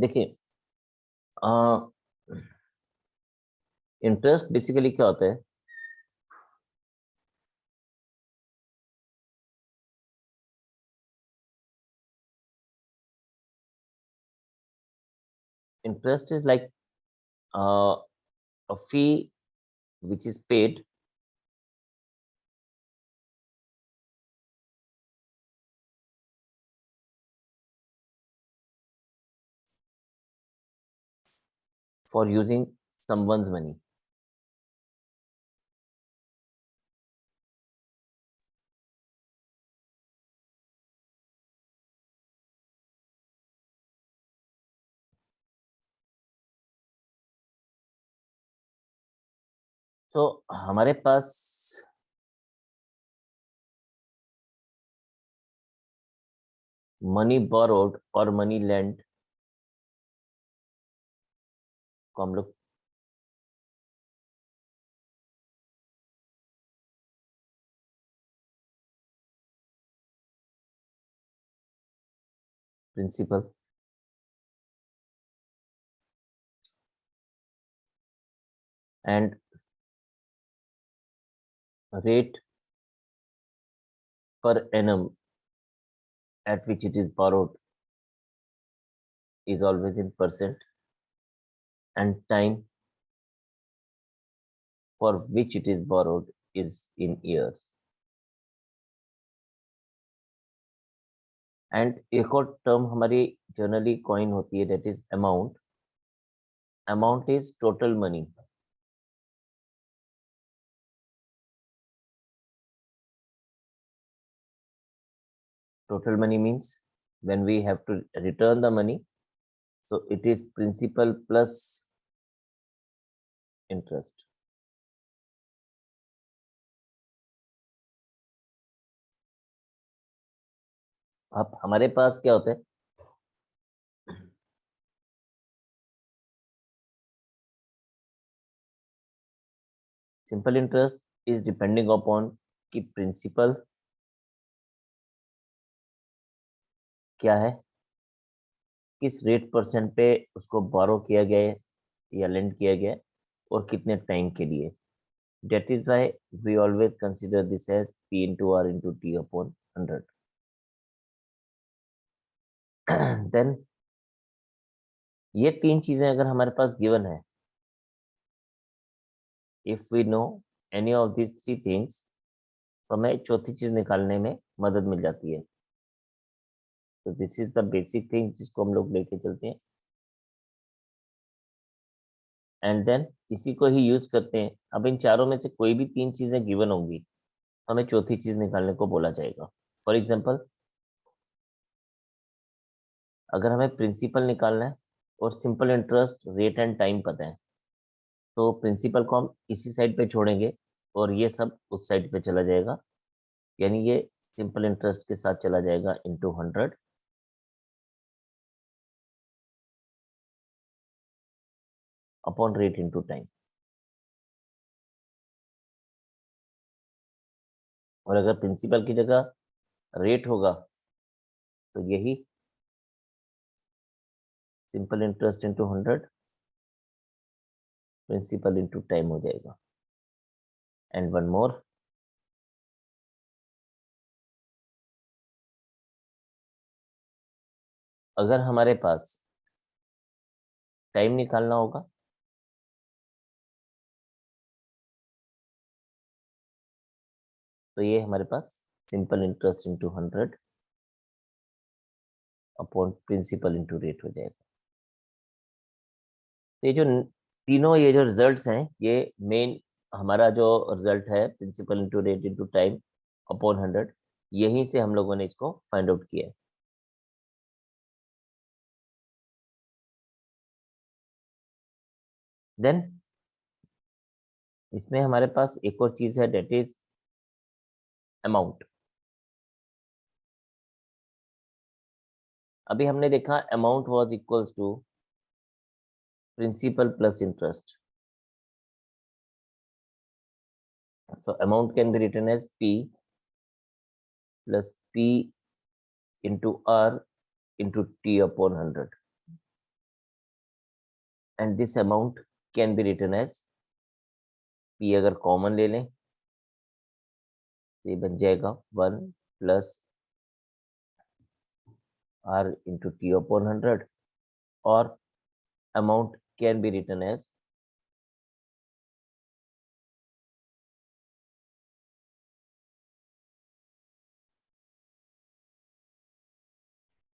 देखिए, interest basically क्या होता है? Interest is like a fee which is paid for using someone's money. तो हमारे पास मनी बोरोड और मनी लेंड को हम लोग principal and rate per annum at which it is borrowed is always in percent, and time for which it is borrowed is in years. And एक और term हमारी जनरली कॉइन होती है, that is amount. Amount is total money. Total money means when we have to return the money, so it is principal plus interest. अब हमारे पास क्या होता है? Simple interest is depending upon कि प्रिंसिपल क्या है, किस रेट परसेंट पे उसको बोरो किया गया है या लेंड किया गया है, और कितने टाइम के लिए. That is why we always consider this as P into R into T upon 100. Then ये तीन चीजें अगर हमारे पास गिवन है, if we know any of these three things, तो हमें चौथी चीज निकालने में मदद मिल जाती है. तो this is the basic thing जिसको हम लोग लेके चलते हैं, एंड देन इसी को ही यूज करते हैं. अब इन चारों में से कोई भी तीन चीजें गिवन होंगी, हमें चौथी चीज निकालने को बोला जाएगा. फॉर एग्जाम्पल, अगर हमें प्रिंसिपल निकालना है और simple interest rate and time पता है, तो प्रिंसिपल को हम इसी साइड पे छोड़ेंगे और ये सब उस साइड पे चला जाएगा. यानी ये सिंपल इंटरेस्ट के साथ चला जाएगा into 100 upon rate into time. और अगर प्रिंसिपल की जगह रेट होगा, तो यही simple interest into 100 principal into time हो जाएगा. एंड वन मोर, अगर हमारे पास टाइम निकालना होगा, तो ये हमारे पास simple interest into 100 upon principal into rate हो जाएगा. तो ये जो रिजल्ट्स हैं, ये मेन हमारा जो रिजल्ट है principal into rate into time upon 100, यहीं से हम लोगों ने इसको फाइंड आउट किया है. देन इसमें हमारे पास एक और चीज है, डेट इज अमाउंट. अभी हमने देखा amount was equals to principal plus interest. So amount can be written as P plus P into R into T upon 100. And this amount can be written as P, अगर common ले लें तो ये बन जाएगा 1 plus r into T upon 100, और amount can be written as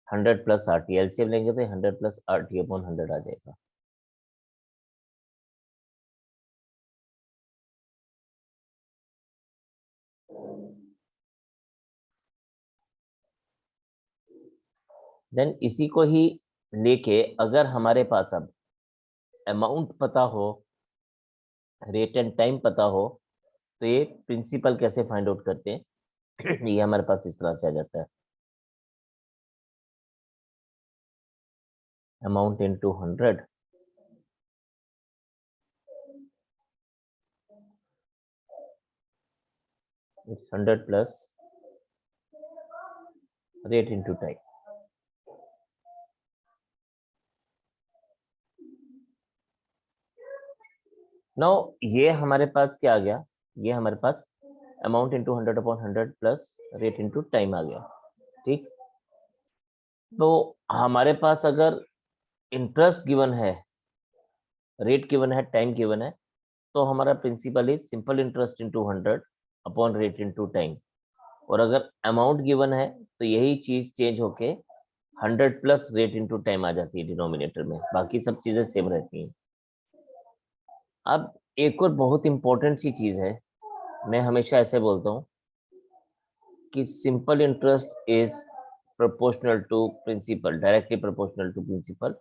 100 plus R T. LCM लेंगे तो 100 प्लस आर टी अपॉन 100 आ जाएगा। देन इसी को ही लेके अगर हमारे पास अब अमाउंट पता हो, रेट एंड टाइम पता हो, तो ये प्रिंसिपल कैसे फाइंड आउट करते हैं ये हमारे पास इस तरह से आ जाता है, amount into 100 it's 100 plus rate into time. Now ये हमारे पास क्या आ गया, ये हमारे पास amount into 100 upon 100 plus rate into time आ गया। ठीक, तो हमारे पास अगर इंटरेस्ट गिवन है, रेट गिवन है, टाइम गिवन है, तो हमारा principal is simple interest into 100 upon rate into time. और अगर अमाउंट गिवन है तो यही चीज चेंज होके 100 प्लस रेट इंटू टाइम आ जाती है डिनोमिनेटर में, बाकी सब चीजें सेम रहती हैं। अब एक और बहुत इंपॉर्टेंट सी चीज है, मैं हमेशा ऐसे बोलता हूँ कि simple interest is proportional to principal, directly proportional to principal,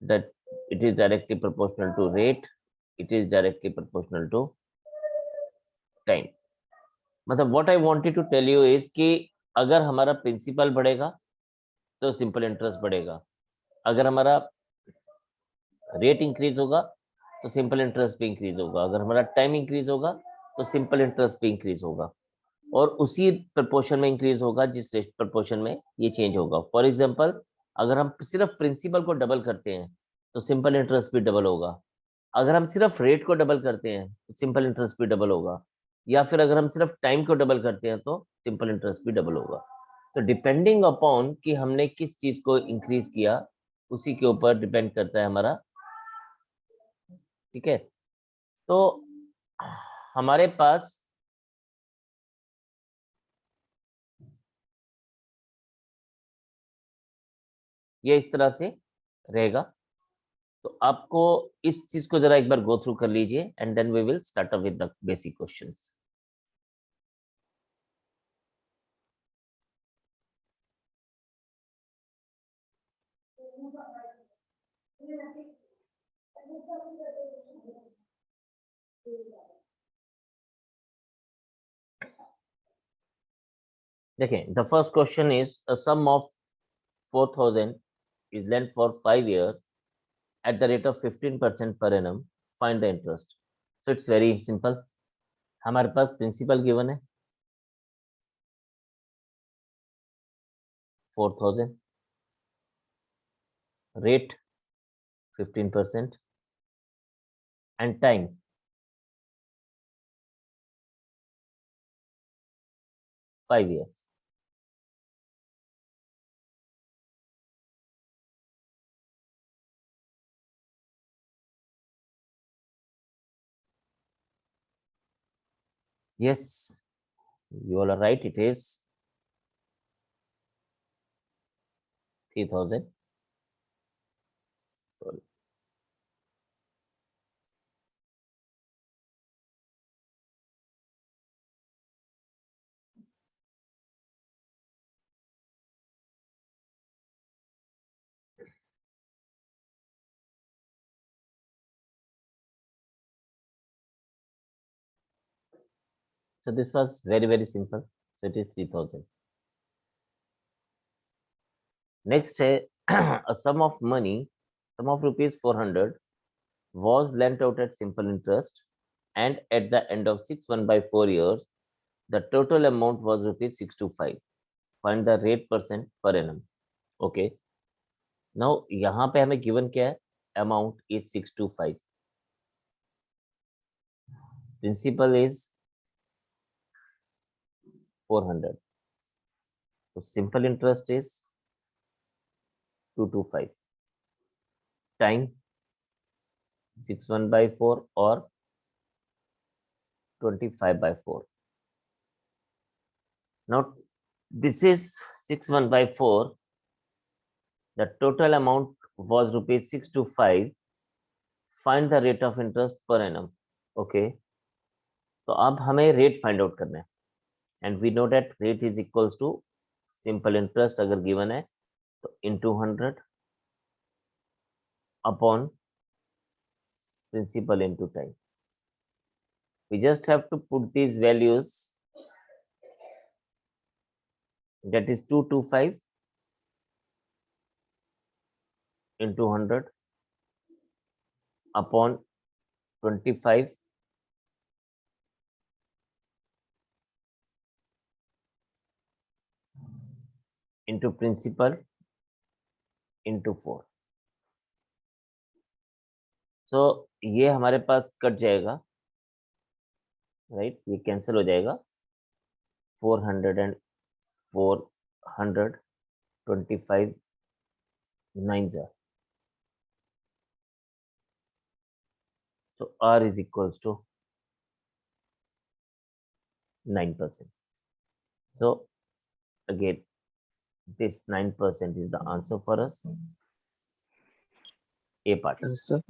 that it is directly proportional to rate, it is directly proportional to time। मतलब what I wanted to tell you is कि अगर हमारा प्रिंसिपल बढ़ेगा तो simple interest बढ़ेगा, अगर हमारा rate increase होगा तो सिंपल इंटरेस्ट भी इंक्रीज होगा, अगर हमारा टाइम इंक्रीज होगा तो सिंपल इंटरेस्ट भी इंक्रीज होगा, और उसी प्रपोर्शन में इंक्रीज होगा जिस प्रपोर्शन में ये चेंज होगा। फॉर एग्जांपल, अगर हम सिर्फ प्रिंसिपल को डबल करते हैं तो सिंपल इंटरेस्ट भी डबल होगा, अगर हम सिर्फ रेट को डबल करते हैं तो सिंपल इंटरेस्ट भी डबल होगा, या फिर अगर हम सिर्फ टाइम को डबल करते हैं तो सिंपल इंटरेस्ट भी डबल होगा। तो डिपेंडिंग अपॉन कि हमने किस चीज को इंक्रीज किया, उसी के ऊपर डिपेंड करता है हमारा। ठीक है, तो हमारे पास ये इस तरह से रहेगा। तो आपको इस चीज को जरा एक बार गो थ्रू कर लीजिए and then we will start up with the basic questions. देखें, the first question is a sum of 4000 is lent for 5 years at the rate of 15% per annum. Find the interest. So it's very simple. हमारे पास principal given है 4000, rate 15% and time 5 years। Yes, you all are right. It is 3000। So this was very simple. So it is 3000। Next है a sum of money, sum of rupees 400 was lent out at simple interest, and at the end of 6 1/4 years the total amount was rupees 625। Find the rate percent per annum। Okay, now यहाँ पे हमें given क्या है, amount is 625. Principal is 400. So simple interest is 225. Time 6/4 or 25/4. Now this is 6/4. The total amount was rupees 625. Find the rate of interest per annum. Okay. तो अब हमें rate find out करना है and we know that rate is equals to simple interest अगर given है तो into 100 upon principal into time. We just have to put these values, that is 225 into 100 upon 25 into principal into 4. So ये हमारे पास cut जाएगा, right, ये cancel हो जाएगा. 400 and 400 25 9 are. So R is equals to 9%. So again, this 9% is the answer for us. A part. Yes, sir.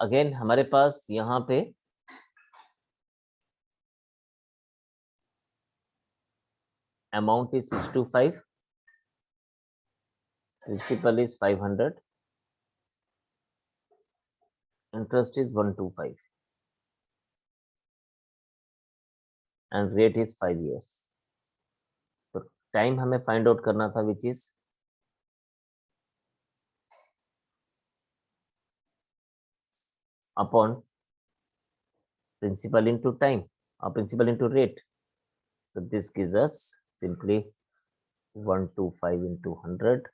Again हमारे पास यहाँ पे amount is 625, principal is 500, interest is 125 and rate is 5 years. तो time हमें find out करना था which is upon principal into time और principal into rate. So this gives us simply 125 into 100.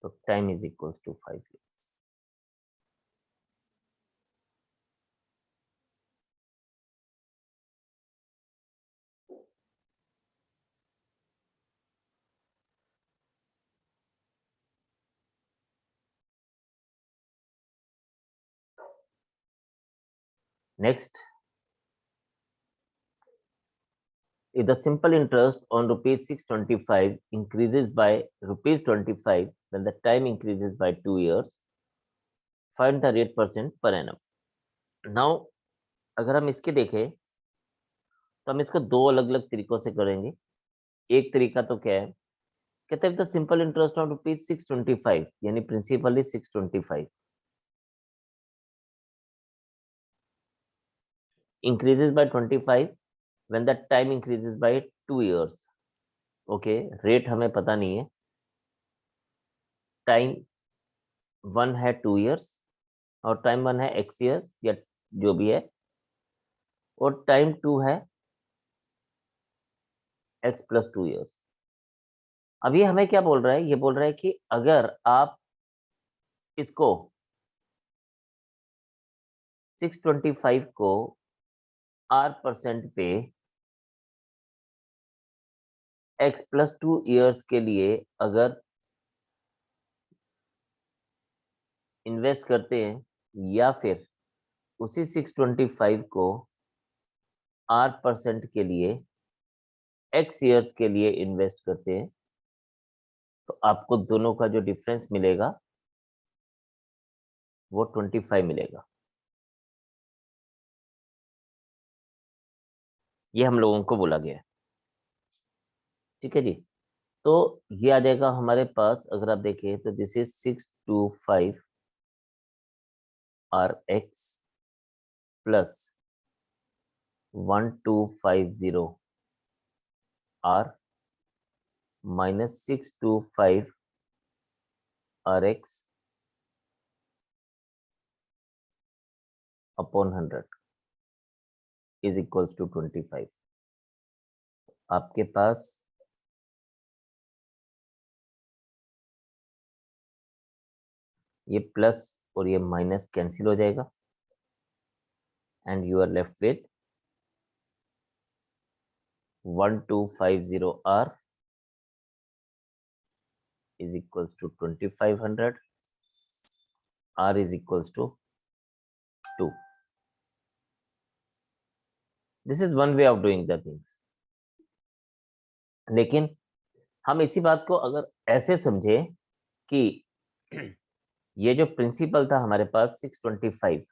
So time is equals to 5 years. Next, if the simple interest on rupees 625 increases by rupees 25, then the time increases by 2 years. Find the rate % per annum. Now, अगर हम इसके देखें तो हम इसको दो अलग अलग तरीकों से करेंगे. एक तरीका तो क्या है, कहते हैं the simple interest on rupees 625 यानी principal is 625 increases by 25 when the time increases by 2 years. Okay, rate हमें पता नहीं है. टाइम 1 है 2 years और टाइम 1 है x years या जो भी है, और टाइम 2 है x plus 2 years. अब ये हमें क्या बोल रहा है, ये बोल रहा है कि अगर आप इसको 625 को R% पे x plus 2 years के लिए अगर इन्वेस्ट करते हैं या फिर उसी 625 को R% के लिए x years के लिए इन्वेस्ट करते हैं, तो आपको दोनों का जो डिफरेंस मिलेगा वो 25 मिलेगा. ये हम लोगों को बोला गया है. ठीक है जी. तो ये आ जाएगा हमारे पास, अगर आप देखें तो this is 625 RX plus 1250 R -625 Rx upon 100 is equals to 25। आपके पास ये प्लस और ये माइनस कैंसिल हो जाएगा and you are left with 1250 R is equals to 2500, R is equals to 2। This is one way of doing the things। लेकिन हम इसी बात को अगर ऐसे समझे कि ये जो प्रिंसिपल था हमारे पास 625,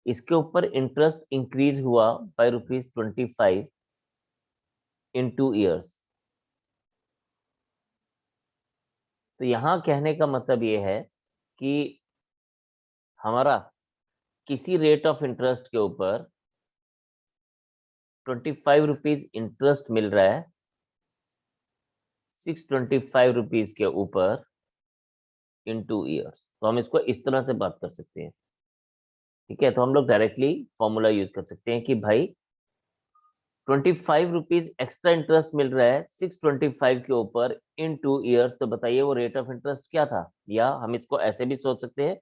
इसके ऊपर इंटरेस्ट इंक्रीज हुआ बाय ₹25 इन 2 ईयर्स। तो यहां कहने का मतलब ये है कि हमारा किसी रेट ऑफ इंटरेस्ट के ऊपर ₹25 इंटरेस्ट मिल रहा है 625 के ऊपर इन 2 ईयर्स। तो हम इसको इस तरह से बात कर सकते हैं, ठीक है। तो हम लोग डायरेक्टली फॉर्मूला यूज कर सकते हैं कि भाई ₹25 एक्स्ट्रा इंटरेस्ट मिल रहा है 625 के ऊपर इन 2 ईयर्स। तो बताइए वो रेट ऑफ इंटरेस्ट क्या था। या हम इसको ऐसे भी सोच सकते हैं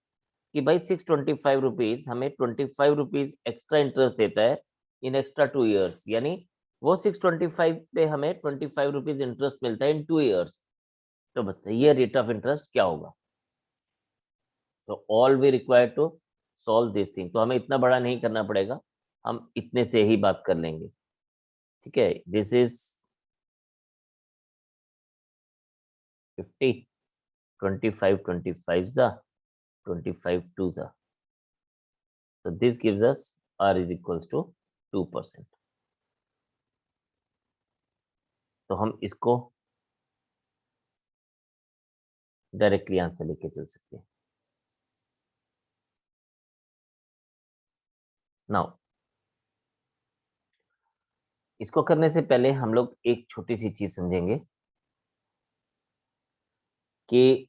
कि भाई ₹625 हमें ₹25 एक्स्ट्रा इंटरेस्ट देता है इन एक्स्ट्रा 2 ईयर्स, यानी वो 625 पे हमें ₹25 इंटरेस्ट मिलता है इन 2 ईयर्स। तो बताइए रेट ऑफ इंटरेस्ट क्या होगा। तो all we require to solve this thing. तो हमें इतना बड़ा नहीं करना पड़ेगा, हम इतने से ही बात कर लेंगे, ठीक है। दिस इज 50, 25 25 जा 25 2 जा। So this gives us R is equals to 2%। तो हम इसको डायरेक्टली आंसर लेके चल सकते हैं। नाउ इसको करने से पहले हम लोग एक छोटी सी चीज समझेंगे कि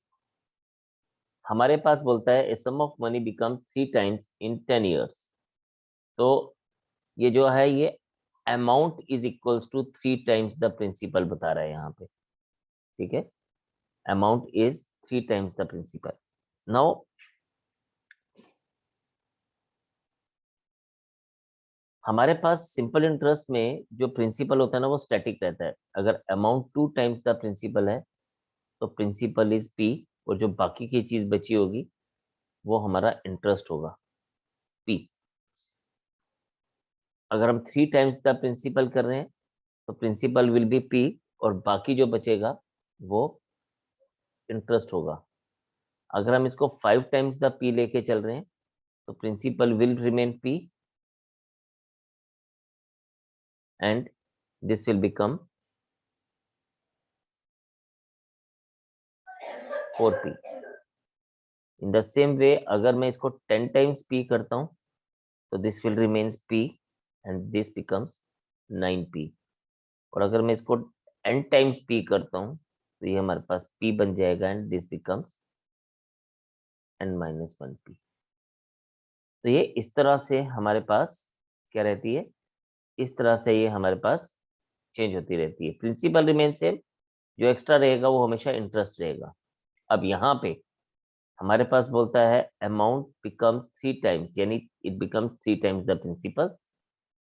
हमारे पास बोलता है a sum of money become 3 times in 10 years. तो ये जो है ये amount is equals to 3 times the principal बता रहा है यहाँ पे, ठीक है। Amount is 3 times the principal. Now हमारे पास सिंपल इंटरेस्ट में जो प्रिंसिपल होता है ना वो स्टैटिक रहता है। अगर अमाउंट 2 टाइम्स द प्रिंसिपल है तो प्रिंसिपल इज पी, और जो बाकी की चीज बची होगी वो हमारा इंटरेस्ट होगा पी। अगर हम 3 टाइम्स द प्रिंसिपल कर रहे हैं तो प्रिंसिपल विल बी पी, और बाकी जो बचेगा वो इंटरेस्ट होगा। अगर हम इसको 5 टाइम्स द पी लेके चल रहे हैं तो principal will remain P and this will become 4p। In the same way अगर मैं इसको 10 टाइम्स पी करता हूं तो this will remains P and this becomes 9p। और अगर मैं इसको n टाइम्स पी करता हूं तो ये हमारे पास p बन जाएगा एंड दिस बिकम्स n-1p। तो ये इस तरह से हमारे पास क्या रहती है, इस तरह से ये हमारे पास चेंज होती रहती है। प्रिंसिपल रिमेन सेम, जो एक्स्ट्रा रहेगा वो हमेशा इंटरेस्ट रहेगा। अब यहाँ पे हमारे पास बोलता है अमाउंट बिकम्स 3 टाइम्स, यानी it becomes 3 times the principal.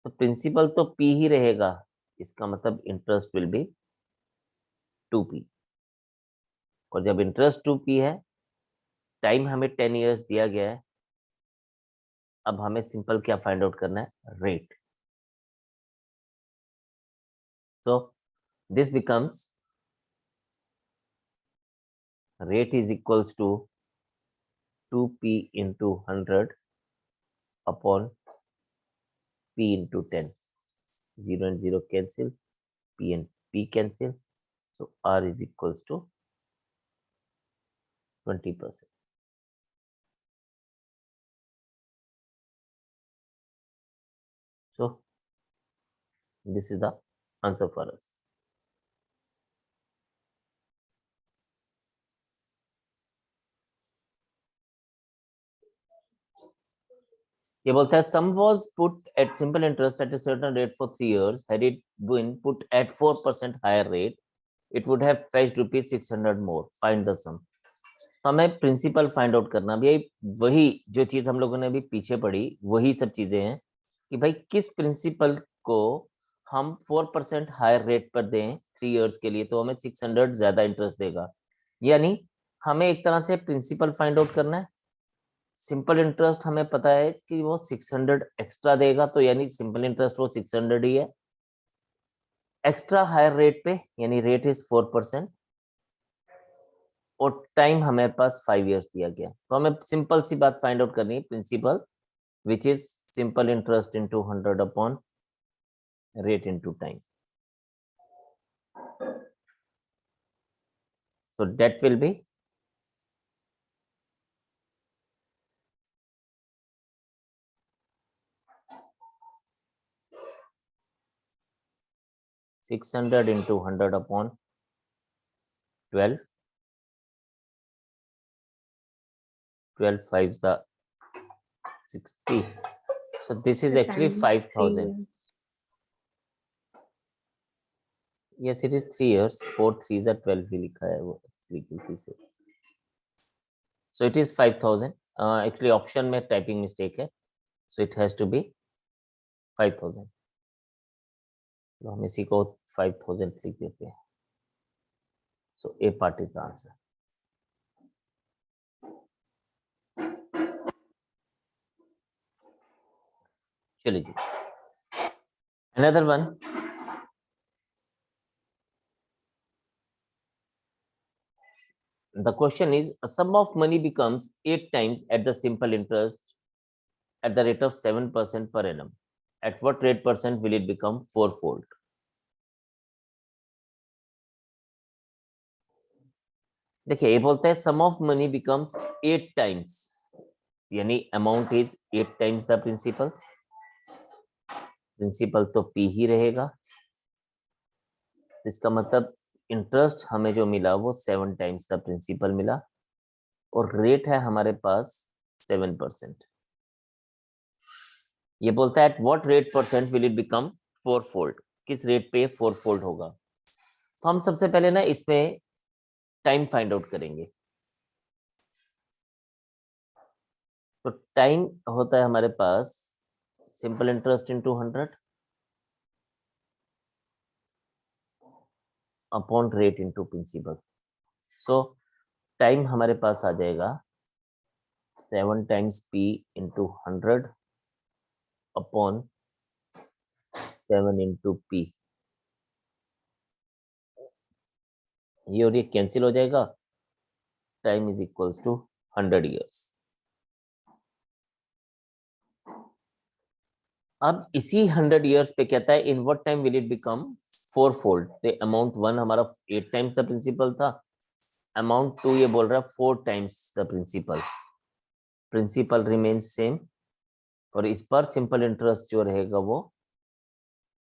तो प्रिंसिपल तो p ही रहेगा, इसका मतलब इंटरेस्ट विल बी 2p। और जब इंटरेस्ट 2p है, टाइम हमें 10 ईयर्स दिया गया है, अब हमें सिंपल क्या फाइंड आउट करना है, rate. So this becomes rate is equals to 2p into 100 upon p into 10। 0 and 0 cancel, p and p cancel, so r is equals to 20%। so this is the answer for us. ये बोलता है sum was put at simple interest at a certain rate for 3 years, had it been put at 4% higher rate it would have fetched ₹600 more, find the sum. तो हमें principal find out करना भी, वही जो चीज हम लोगों ने अभी पीछे पढ़ी वही सब चीजें हैं कि भाई किस प्रिंसिपल को हम 4% हायर रेट पर दें 3 years के लिए तो हमें 600 ज्यादा इंटरेस्ट देगा। यानी हमें एक तरह से प्रिंसिपल फाइंड आउट करना है। सिंपल इंटरेस्ट हमें पता है कि वो 600 एक्स्ट्रा देगा, तो यानी सिंपल इंटरेस्ट वो 600 ही है। एक्स्ट्रा हायर रेट पे यानी रेट इज 4%, और टाइम हमारे पास 5 years दिया गया। तो हमें सिंपल सी बात फाइंड आउट करनी है, principal which is simple interest into 100 upon rate into time. So that will be 600 into 100 upon 12. 12 5s are 60. So this is actually 5,000. Yes, it is 3 years. 4 3s are 12 भी लिखा है वो गलती से. So it is 5,000. Actually option में typing mistake है. So it has to be 5,000. तो हम इसी को 5,000 लिख देते हैं. So A part is the answer. चलिए जी. Another one. The question is, a sum of money becomes 8 times at the simple interest at the rate of 7% per annum. At what rate percent will it become fourfold? देखिए ये बोलता है sum of money becomes 8 times, यानी amount is 8 times the principal. Principal तो P ही रहेगा, इसका मतलब इंटरेस्ट हमें जो मिला वो 7 टाइम्स द प्रिंसिपल मिला, और रेट है हमारे पास 7%। ये बोलता है at what rate percent will it become fourfold, किस रेट पे फोरफोल्ड होगा। तो हम सबसे पहले ना इसमें टाइम फाइंड आउट करेंगे। तो टाइम होता है हमारे पास simple interest into 100 upon rate into principal. So time हमारे पास आ जाएगा 7 times P into 100 upon 7 into P। ये और ये कैंसिल हो जाएगा, time is equals to 100 years। अब इसी 100 years पे कहता है in what time will it become fourfold. तो अमाउंट 1 हमारा 8 टाइम्स द प्रिंसिपल था, अमाउंट 2 ये बोल रहा है 4 times the principal. Principal remains same, और इस पर सिंपल इंटरेस्ट जो रहेगा वो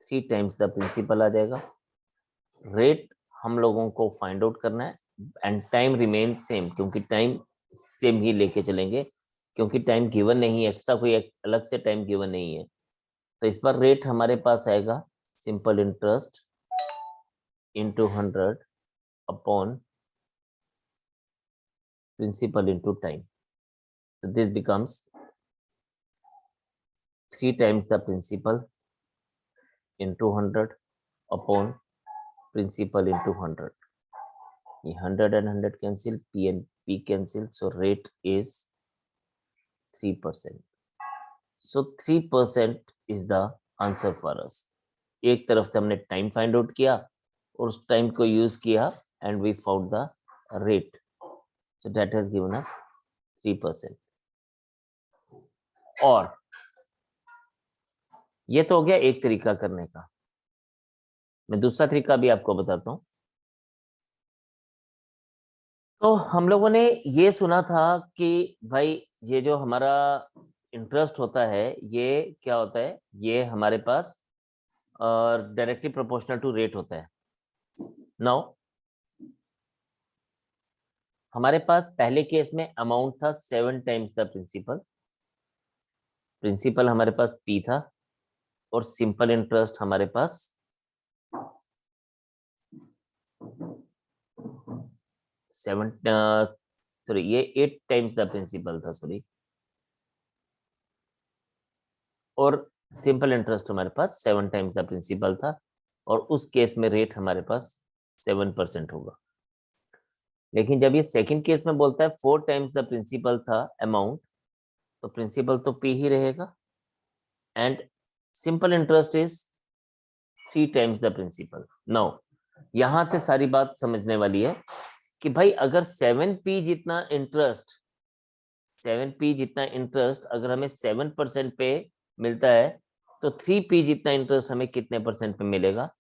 3 टाइम्स द प्रिंसिपल आ जाएगा। रेट हम लोगों को फाइंड आउट करना है, एंड टाइम रिमेन सेम, क्योंकि टाइम सेम ही लेके चलेंगे, क्योंकि टाइम गिवन नहीं है, एक्स्ट्रा कोई अलग से टाइम गिवन नहीं है। तो इस पर रेट हमारे पास आएगा simple interest into 100 upon principal into time. तो this becomes 3 times the principal into 100 upon principal into 100। ये 100 and 100 cancel, P and P cancel, so rate is 3%. So 3% is the answer for us. एक तरफ से हमने time find out किया और उस time को यूज किया and we found the rate, so that has given us 3%। और ये तो हो गया एक तरीका करने का, मैं दूसरा तरीका भी आपको बताता हूं। तो हम लोगों ने ये सुना था कि भाई ये जो हमारा इंटरेस्ट होता है ये क्या होता है, ये हमारे पास और डायरेक्टली प्रोपोर्शनल टू रेट होता है। नाउ हमारे पास पहले केस में अमाउंट था 7 टाइम्स द प्रिंसिपल। प्रिंसिपल हमारे पास P था और सिंपल इंटरेस्ट हमारे पास 7, सॉरी ये 8 टाइम्स द प्रिंसिपल था, सॉरी, और सिंपल इंटरेस्ट हमारे पास 7 टाइम्स द प्रिंसिपल था, और उस केस में रेट हमारे पास 7% होगा। लेकिन जब ये सेकंड केस में बोलता है 4 टाइम्स द प्रिंसिपल था अमाउंट, तो प्रिंसिपल तो P ही रहेगा and simple interest is 3 times the principal. Now यहां से सारी बात समझने वाली है कि भाई अगर 7P जितना इंटरेस्ट, 7P जितना इंटरेस्ट अगर हमें 7% पे मिलता है, तो 3P जितना इंटरेस्ट हमें कितने परसेंट पे मिलेगा?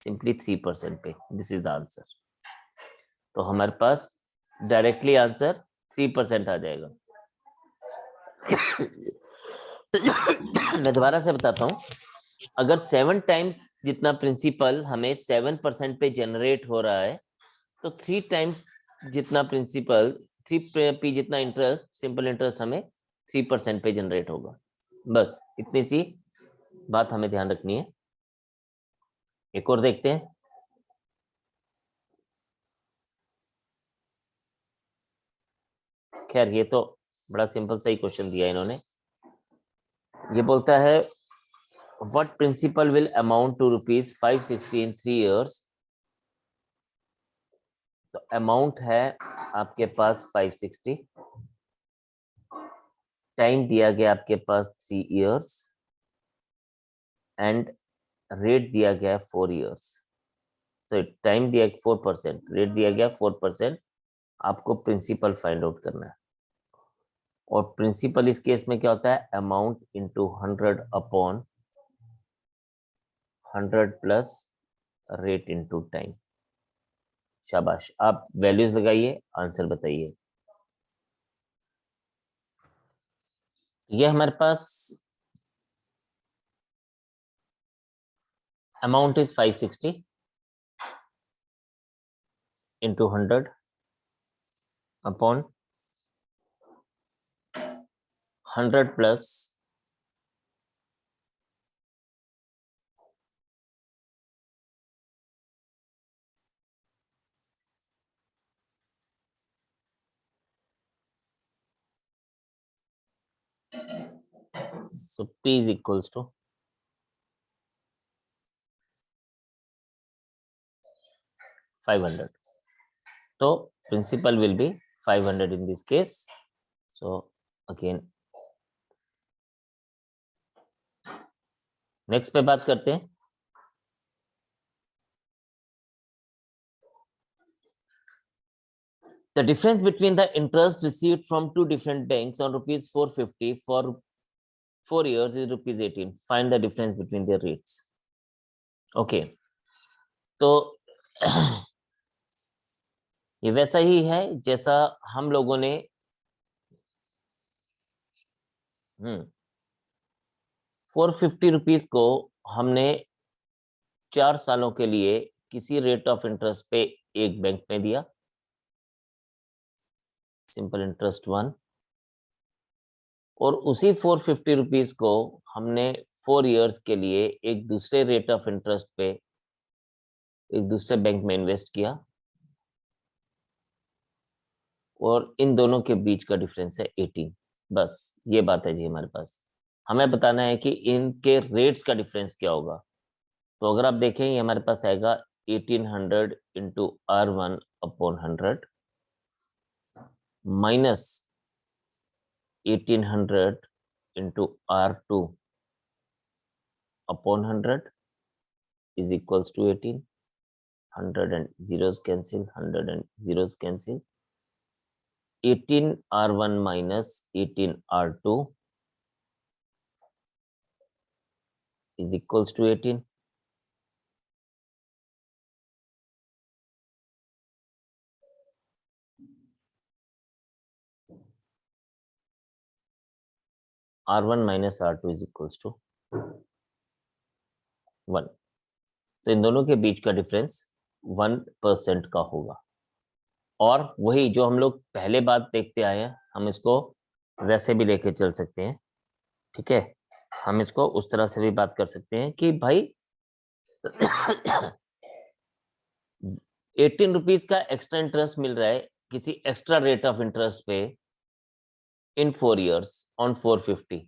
सिंपली 3% पे। This is the answer. तो हमारे पास डायरेक्टली आंसर 3% आ जाएगा। मैं दोबारा से बताता हूं, अगर 7 टाइम्स जितना प्रिंसिपल हमें 7% पे जनरेट हो रहा है, तो 3 टाइम्स जितना प्रिंसिपल, 3P जितना इंटरेस्ट, सिंपल इंटरेस्ट हमें 3% पे जनरेट होगा। बस इतनी सी बात हमें ध्यान रखनी है। एक और देखते हैं। खैर ये तो बड़ा सिंपल सा ही क्वेश्चन दिया इन्होंने। ये बोलता है what principal will amount to ₹560 in 3 years। तो अमाउंट है आपके पास 560, टाइम दिया गया आपके पास 3 years एंड रेट दिया गया है 4 years। तो टाइम दिया 4%, रेट दिया गया 4%, आपको प्रिंसिपल फाइंड आउट करना है। और प्रिंसिपल इस केस में क्या होता है? Amount into 100 upon 100 plus rate into time. शाबाश, आप वैल्यूज लगाइए, आंसर बताइए। ये हमारे पास amount is 560 into 100 upon 100 plus so P is equals to 500. तो principal will be 500 in this case. So again next पे बात करते हैं। The difference between the interest received from two different banks on ₹450 for 4 years is ₹18. Find the difference between their rates. Okay, तो ये वैसा ही है जैसा हम लोगों ने 450 रुपीज को हमने 4 सालों के लिए किसी रेट ऑफ इंटरेस्ट पे एक बैंक में दिया, सिंपल इंटरेस्ट 1, और उसी 450 रुपीज को हमने 4 इयर्स के लिए एक दूसरे रेट ऑफ इंटरेस्ट पे एक दूसरे बैंक में इन्वेस्ट किया, और इन दोनों के बीच का डिफरेंस है 18। बस ये बात है जी हमारे पास। हमें बताना है कि इनके रेट्स का डिफरेंस क्या होगा। तो अगर आप देखें, ये हमारे पास आएगा 1800 into R1 upon 100 minus 1800 into R2 upon 100 is equals to 18। 100 and zeros cancel, 100 and zeros cancel. 18R1 minus 18R2 is equals to 18. R1 minus R2 is equals to 1. तो इन दोनों के बीच का डिफरेंस 1% का होगा। और वही जो हम लोग पहले बात देखते आए हैं, हम इसको वैसे भी लेके चल सकते हैं। ठीक है, हम इसको उस तरह से भी बात कर सकते हैं कि भाई 18 रुपीज का एक्स्ट्रा इंटरेस्ट मिल रहा है किसी एक्स्ट्रा रेट ऑफ इंटरेस्ट पे इन 4 years ऑन 450।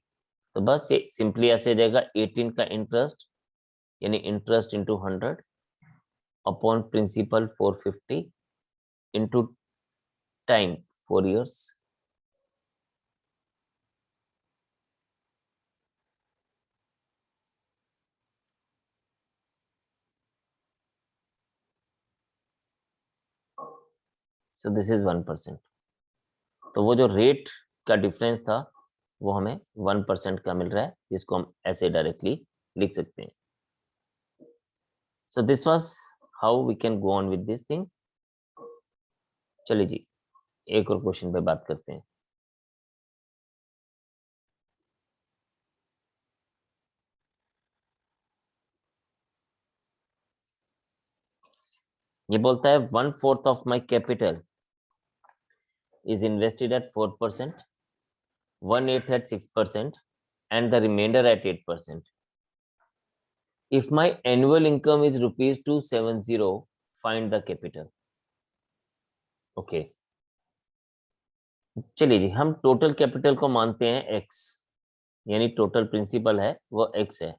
तो बस ये सिंपली ऐसे जाएगा 18 का इंटरेस्ट यानी interest into 100 upon principal 450 into time 4 years। So this is 1%। तो वो जो रेट का डिफरेंस था वो हमें 1% का मिल रहा है, जिसको हम ऐसे डायरेक्टली लिख सकते हैं। So this was how we can go on with this thing. चलिए जी, एक और क्वेश्चन पे बात करते हैं। ये बोलता है 1/4 of my capital is invested at 4%, 1/8 at 6%, and the remainder at 8%. If my annual income is rupees 270, find the capital. Okay. चलिए जी, हम टोटल कैपिटल को मानते हैं x, यानी टोटल प्रिंसिपल है वो x है।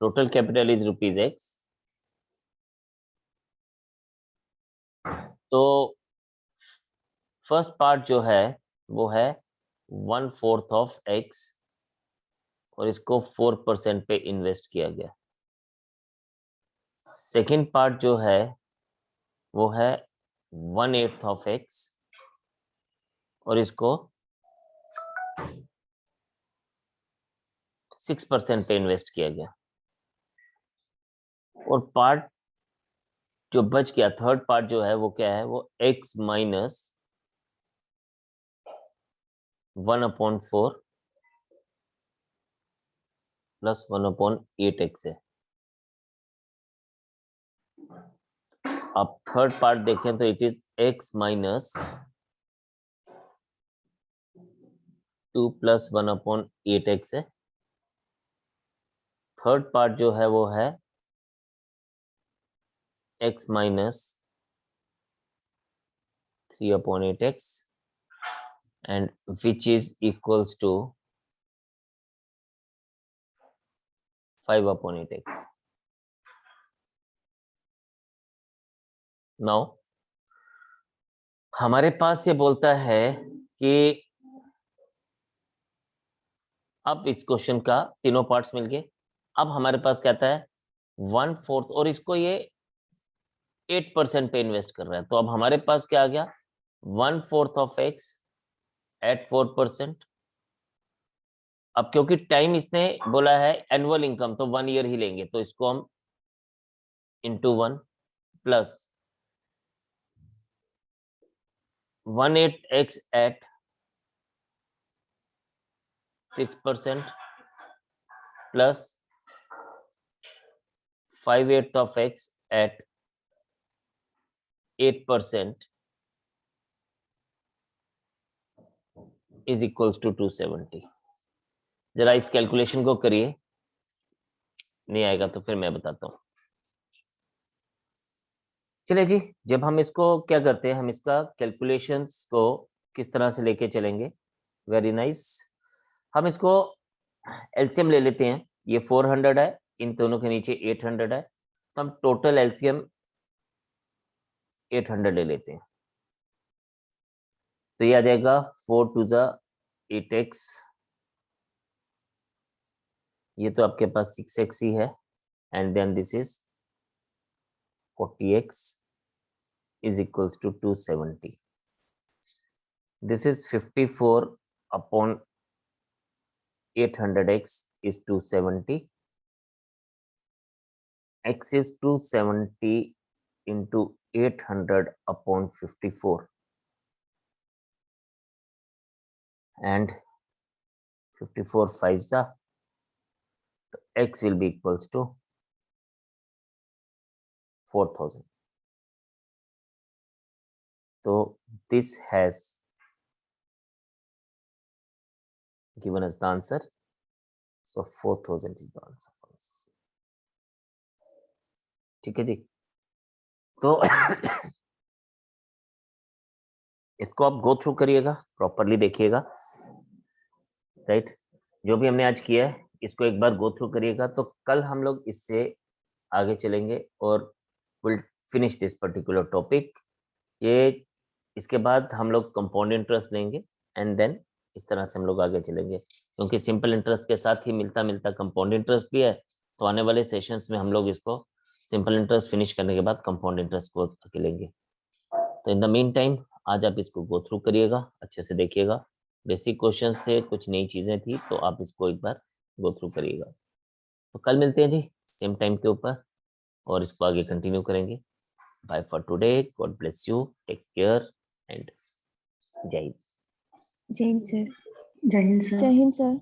Total capital is rupees x। तो फर्स्ट पार्ट जो है वो है 1/4 ऑफ x और इसको 4% पे इन्वेस्ट किया गया। सेकेंड पार्ट जो है वो है 1/8 ऑफ x और इसको 6% पे इन्वेस्ट किया गया। और पार्ट जो बच गया, थर्ड पार्ट जो है वो क्या है, वो x माइनस 1/4 प्लस 1/8x है। अब थर्ड पार्ट देखें तो it is x minus 2 plus 1/8x है। थर्ड पार्ट जो है वो है x minus 3/8x and which is equals to 5/8x। Now हमारे पास ये बोलता है कि अब इस क्वेश्चन का तीनों पार्ट्स मिल गए। अब हमारे पास कहता है 1/4 और इसको ये 8% पे इन्वेस्ट कर रहा है। तो अब हमारे पास क्या आ गया, 1/4 ऑफ x एट 4%। अब क्योंकि टाइम इसने बोला है एनुअल इनकम, तो 1 year ही लेंगे, तो इसको हम into 1 plus 1/8x at 6% plus 5/8 of x at 8% is equals to 270। जरा इस कैलकुलेशन को करिए, नहीं आएगा तो फिर मैं बताता हूं। चलिए जी, जब हम इसको क्या करते हैं, हम इसका कैलकुलेशंस को किस तरह से लेके चलेंगे। Very nice. हम इसको एलसीएम ले लेते हैं। ये 400 है, इन दोनों के नीचे 800 है, तो हम टोटल एलसीएम 800 ले लेते हैं। तो ये आ जाएगा 4 2 जा 8x, ये तो आपके पास 6x ही है, and then this is 40x is equals to 270. This is 54 upon 800x is 270. X is 270 into 800 upon 54. and 54 5s are, so x will be equals to 4000. So this has given us the answer. So 4000 is the answer. ठीक है जी. तो इसको आप go through करिएगा, properly देखिएगा, right. जो भी हमने आज किया है इसको एक बार गो थ्रू करिएगा, तो कल हम लोग इससे आगे चलेंगे और will finish this particular topic. ये इसके बाद हम लोग कंपाउंड इंटरेस्ट लेंगे एंड देन इस तरह से हम लोग आगे चलेंगे, क्योंकि सिंपल इंटरेस्ट के साथ ही मिलता मिलता कंपाउंड इंटरेस्ट भी है. तो आने वाले सेशंस में हम लोग इसको सिंपल इंटरेस्ट फिनिश करने के बाद कंपाउंड इंटरेस्ट को अकेलेंगे. तो इन द मीन टाइम आज आप इसको गो थ्रू करिएगा, अच्छे से देखिएगा. बेसिक क्वेश्चंस थे, कुछ नई चीजें थी, तो आप इसको एक बार गो थ्रू करिएगा. तो कल मिलते हैं जी सेम टाइम के ऊपर और इसको आगे कंटिन्यू करेंगे. Bye for today, God bless you, take care and जय हिंद. जय हिंद सर. जय हिंद सर. जय हिंद सर.